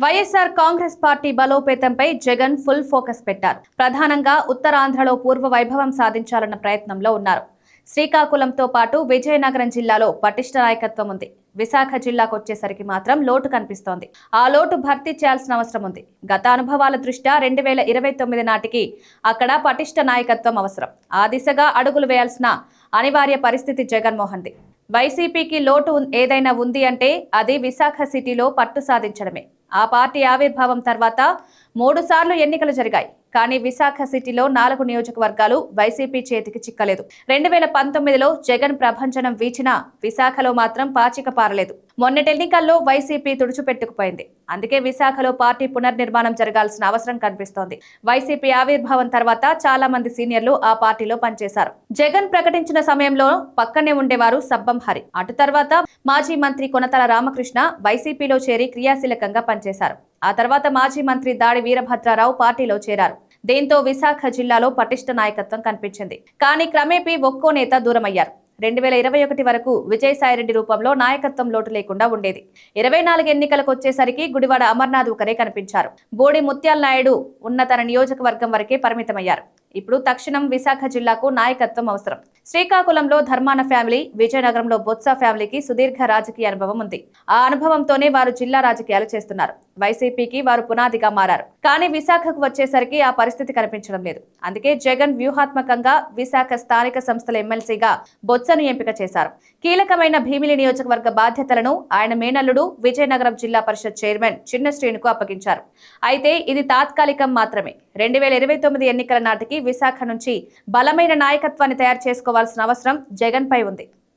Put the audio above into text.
వైఎస్ఆర్ కాంగ్రెస్ పార్టీ బలోపేతంపై Jagan full focus పెట్టారు. ప్రధానంగా ఉత్తరాంధ్రలో పూర్వ వైభవం సాధించాలన్న ప్రయత్నంలో ఉన్నారు. శ్రీకాకుళంతో పాటు విజయనగరం జిల్లాలో పటిష్ట నాయకత్వం ఉంది. విశాఖ జిల్లాకు వచ్చేసరికి మాత్రం లోటు కనిపిస్తోంది. ఆ లోటు భర్తీ చేయాల్సిన అవసరం ఉంది. గత అనుభవాల దృష్ట్యా 2029 నాటికి అక్కడ పటిష్ట నాయకత్వం అవసరం. ఆ దిశగా అడుగులు వేయాల్సిన అనివార్య పరిస్థితి జగన్మోహన్ది. వైసీపీకి లోటు ఏదైనా ఉంది అంటే అది విశాఖ సిటీలో పట్టు సాధించడమే. ఆ పార్టీ ఆవిర్భావం తర్వాత 3 సార్లు ఎన్నికలు జరిగాయి. కానీ విశాఖ సిటీలో 4 నియోజకవర్గాలు వైసీపీ చేతికి చిక్కలేదు. 2019లో జగన్ ప్రభంజనం వీచినా విశాఖలో మాత్రం పాచిక పారలేదు. మొన్నటి ఎన్నికల్లో వైసీపీ తుడుచుపెట్టుకుపోయింది. అందుకే విశాఖలో పార్టీ పునర్నిర్మాణం జరగాల్సిన అవసరం కనిపిస్తోంది. వైసీపీ ఆవిర్భావం తర్వాత చాలా మంది సీనియర్లు ఆ పార్టీలో పనిచేశారు. జగన్ ప్రకటించిన సమయంలో పక్కనే ఉండేవారు సబ్బం హరి. అటు తర్వాత మాజీ మంత్రి కొనతల రామకృష్ణ వైసీపీలో చేరి క్రియాశీలకంగా పనిచేశారు. ఆ తర్వాత మాజీ మంత్రి దాడి వీరభద్రారావు పార్టీలో చేరారు. దీంతో విశాఖ జిల్లాలో పటిష్ట నాయకత్వం కనిపించింది. కానీ క్రమేపీ ఒక్కో నేత దూరమయ్యారు. 2021 వరకు విజయసాయిరెడ్డి రూపంలో నాయకత్వం లోటు లేకుండా ఉండేది. 24 ఎన్నికలకు వచ్చేసరికి గుడివాడ అమర్నాథ్ ఒకరే కనిపించారు. బోడి ముత్యాల నాయుడు ఉన్న తన నియోజకవర్గం వరకే పరిమితమయ్యారు. ఇప్పుడు తక్షణం విశాఖ జిల్లాకు నాయకత్వం అవసరం. శ్రీకాకుళంలో ధర్మాన ఫ్యామిలీ, విజయనగరంలో బొత్స ఫ్యామిలీకి సుదీర్ఘ రాజకీయ అనుభవం ఉంది. ఆ అనుభవంతోనే వారు జిల్లా రాజకీయాలు చేస్తున్నారు. వైసీపీకి వారు పునాదిగా మారారు. కానీ విశాఖకు వచ్చేసరికి ఆ పరిస్థితి కనిపించడం లేదు. అందుకే జగన్ వ్యూహాత్మకంగా విశాఖ స్థానిక సంస్థల ఎమ్మెల్సీగా బొత్సను ఎంపిక చేశారు. కీలకమైన భీమిలి నియోజకవర్గ బాధ్యతలను ఆయన మేనల్లుడు విజయనగరం జిల్లా పరిషత్ చైర్మన్ చిన్న శ్రీనుకు అప్పగించారు. అయితే ఇది తాత్కాలికం మాత్రమే. 2029 ఎన్నికల నాటికి విశాఖ నుంచి బలమైన నాయకత్వాన్ని తయారు చేసుకోవాల్సిన అవసరం జగన్ పై ఉంది.